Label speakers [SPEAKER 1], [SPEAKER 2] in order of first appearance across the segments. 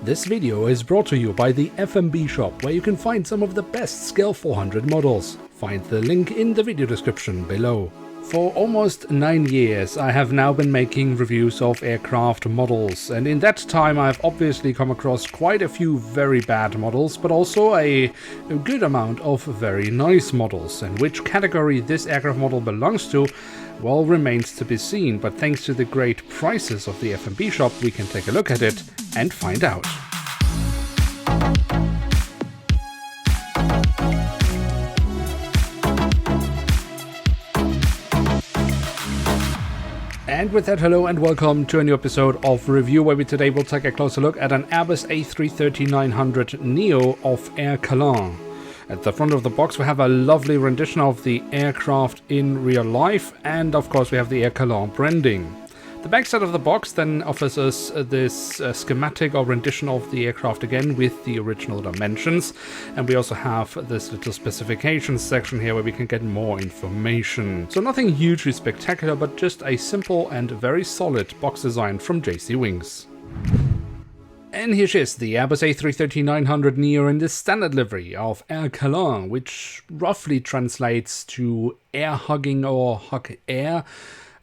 [SPEAKER 1] This video is brought to you by the FMB shop, where you can find some of the best Scale 400 models. Find the link in the video description below. For almost 9 years I have now been making reviews of aircraft models, and in that time I've obviously come across quite a few very bad models, but also a good amount of very nice models, and which category this aircraft model belongs to, well, remains to be seen, but thanks to the great prices of the FMB shop we can take a look at it and find out. And with that, hello and welcome to a new episode of Review, where we today will take a closer look at an Airbus A330-900NEO of Aircalin. At the front of the box we have a lovely rendition of the aircraft in real life, and of course we have the Aircalin branding. The backside of the box then offers us this schematic or rendition of the aircraft again with the original dimensions, and we also have this little specifications section here where we can get more information. So nothing hugely spectacular, but just a simple and very solid box design from JC Wings. And here she is, the Airbus A330-900NEO in the standard livery of Aircalin, which roughly translates to air hugging or hug air.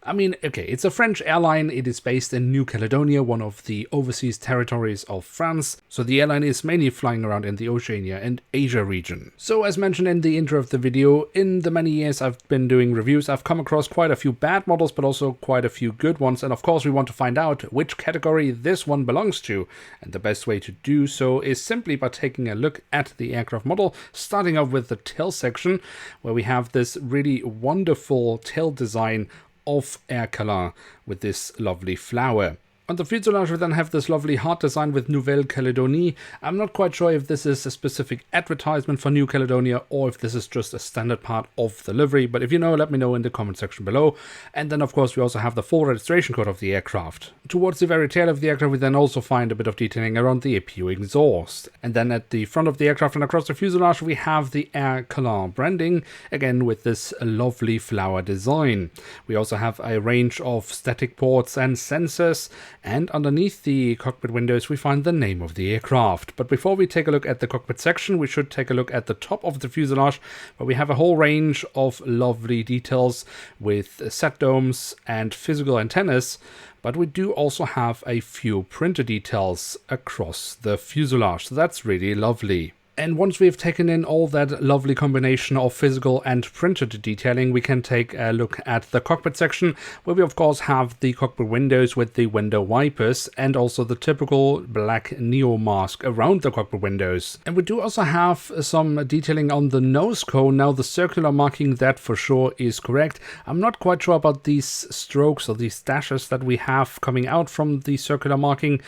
[SPEAKER 1] I mean, okay, it's a French airline. It is based in New Caledonia, one of the overseas territories of France. So the airline is mainly flying around in the Oceania and Asia region. So as mentioned in the intro of the video, in the many years I've been doing reviews, I've come across quite a few bad models, but also quite a few good ones. And of course we want to find out which category this one belongs to. And the best way to do so is simply by taking a look at the aircraft model, starting off with the tail section, where we have this really wonderful tail design of Aircalin with this lovely flower. On the fuselage we then have this lovely heart design with Nouvelle Calédonie. I'm not quite sure if this is a specific advertisement for New Caledonia or if this is just a standard part of the livery, but if you know, let me know in the comment section below. And then of course we also have the full registration code of the aircraft. Towards the very tail of the aircraft we then also find a bit of detailing around the APU exhaust. And then at the front of the aircraft and across the fuselage we have the Aircalin branding, again with this lovely flower design. We also have a range of static ports and sensors, and underneath the cockpit windows we find the name of the aircraft. But before we take a look at the cockpit section, we should take a look at the top of the fuselage, where we have a whole range of lovely details with set domes and physical antennas, but we do also have a few printer details across the fuselage, so that's really lovely. And once we've taken in all that lovely combination of physical and printed detailing, we can take a look at the cockpit section, where we of course have the cockpit windows with the window wipers and also the typical black Neo mask around the cockpit windows. And we do also have some detailing on the nose cone. Now the circular marking, that for sure is correct. I'm not quite sure about these strokes or these dashes that we have coming out from the circular marking,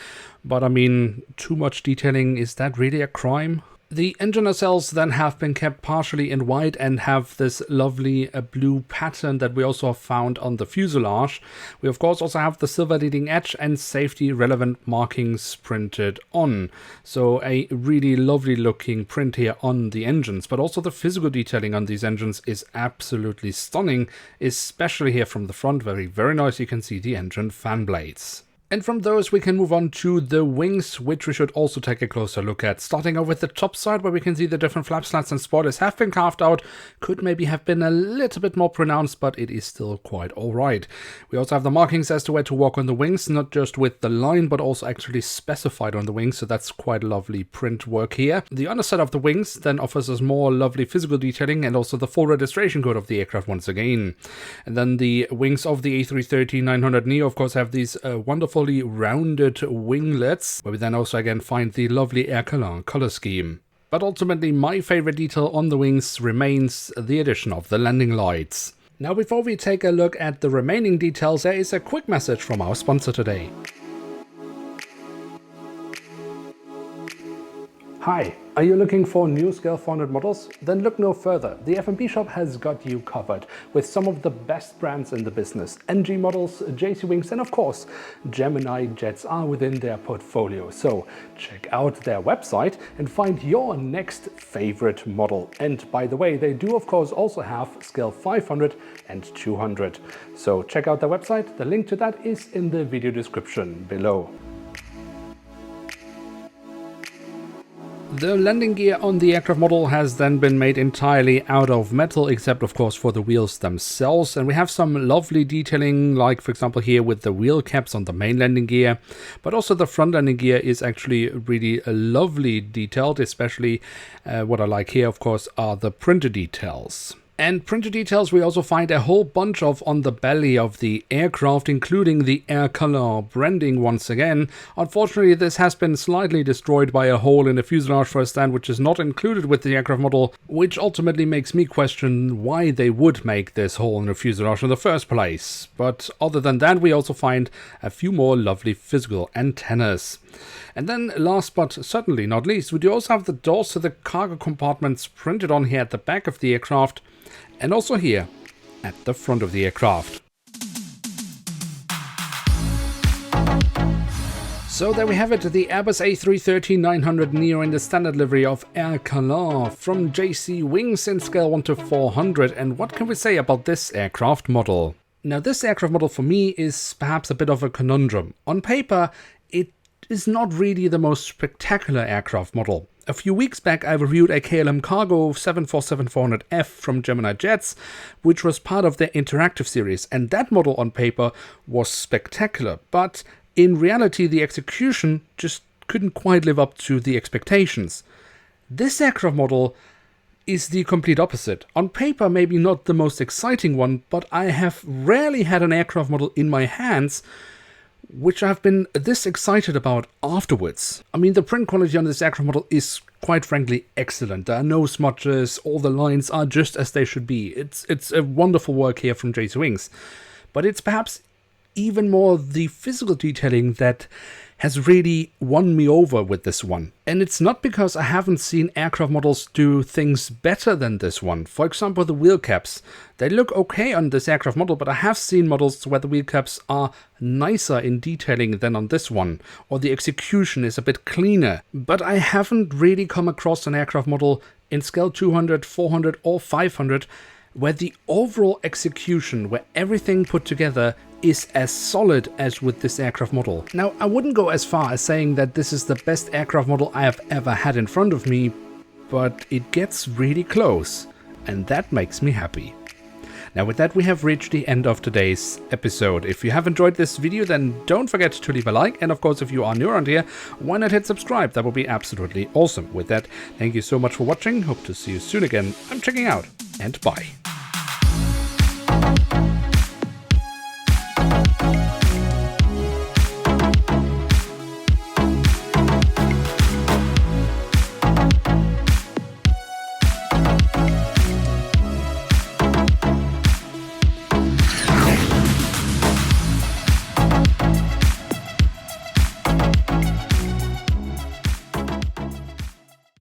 [SPEAKER 1] but I mean, too much detailing, is that really a crime? The engine nacelles then have been kept partially in white and have this lovely blue pattern that we also have found on the fuselage. We of course also have the silver leading edge and safety relevant markings printed on. So a really lovely looking print here on the engines, but also the physical detailing on these engines is absolutely stunning, especially here from the front. Very nice. You can see the engine fan blades. And from those we can move on to the wings, which we should also take a closer look at. Starting off with the top side, where we can see the different flap slats and spoilers have been carved out. Could maybe have been a little bit more pronounced, but it is still quite alright. We also have the markings as to where to walk on the wings, not just with the line, but also actually specified on the wings, so that's quite lovely print work here. The underside of the wings then offers us more lovely physical detailing and also the full registration code of the aircraft once again. And then the wings of the A330-900NEO of course have these wonderful rounded winglets, where we then also again find the lovely Aircalin color scheme. But ultimately my favorite detail on the wings remains the addition of the landing lights. Now before we take a look at the remaining details, there is a quick message from our sponsor today. Hi, are you looking for new Scale 400 models? Then look no further. The FMB shop has got you covered with some of the best brands in the business. NG models, JC Wings, and of course, Gemini jets are within their portfolio. So check out their website and find your next favorite model. And by the way, they do of course also have Scale 500 and 200. So check out their website. The link to that is in the video description below. The landing gear on the aircraft model has then been made entirely out of metal, except of course for the wheels themselves, and we have some lovely detailing, like for example here with the wheel caps on the main landing gear, but also the front landing gear is actually really lovely detailed, especially what I like here of course are the printer details. And printer details we also find a whole bunch of on the belly of the aircraft, including the Aircalin branding once again. Unfortunately, this has been slightly destroyed by a hole in the fuselage first stand, which is not included with the aircraft model, which ultimately makes me question why they would make this hole in the fuselage in the first place. But other than that, we also find a few more lovely physical antennas. And then last but certainly not least, we do also have the doors to the cargo compartments printed on here at the back of the aircraft, and also here at the front of the aircraft. So there we have it, the Airbus A330-900NEO in the standard livery of Aircalin from JC Wings in scale 1 to 400. And what can we say about this aircraft model? Now this aircraft model for me is perhaps a bit of a conundrum. On paper, it is not really the most spectacular aircraft model. A few weeks back I reviewed a KLM Cargo 747-400F from Gemini Jets, which was part of their interactive series, and that model on paper was spectacular, but in reality the execution just couldn't quite live up to the expectations. This aircraft model is the complete opposite. On paper maybe not the most exciting one, but I have rarely had an aircraft model in my hands which I've been this excited about afterwards. I mean, the print quality on this aircraft model is quite frankly excellent. There are no smudges, all the lines are just as they should be. It's a wonderful work here from JC Wings. But it's perhaps even more the physical detailing that has really won me over with this one. And it's not because I haven't seen aircraft models do things better than this one. For example, the wheel caps. They look okay on this aircraft model, but I have seen models where the wheel caps are nicer in detailing than on this one, or the execution is a bit cleaner. But I haven't really come across an aircraft model in scale 200, 400 or 500 where the overall execution, where everything put together is as solid as with this aircraft model. Now, I wouldn't go as far as saying that this is the best aircraft model I have ever had in front of me, but it gets really close, and that makes me happy. Now with that, we have reached the end of today's episode. If you have enjoyed this video, then don't forget to leave a like, and of course if you are new around here, why not hit subscribe? That would be absolutely awesome. With that, thank you so much for watching, hope to see you soon again. I'm checking out, and bye.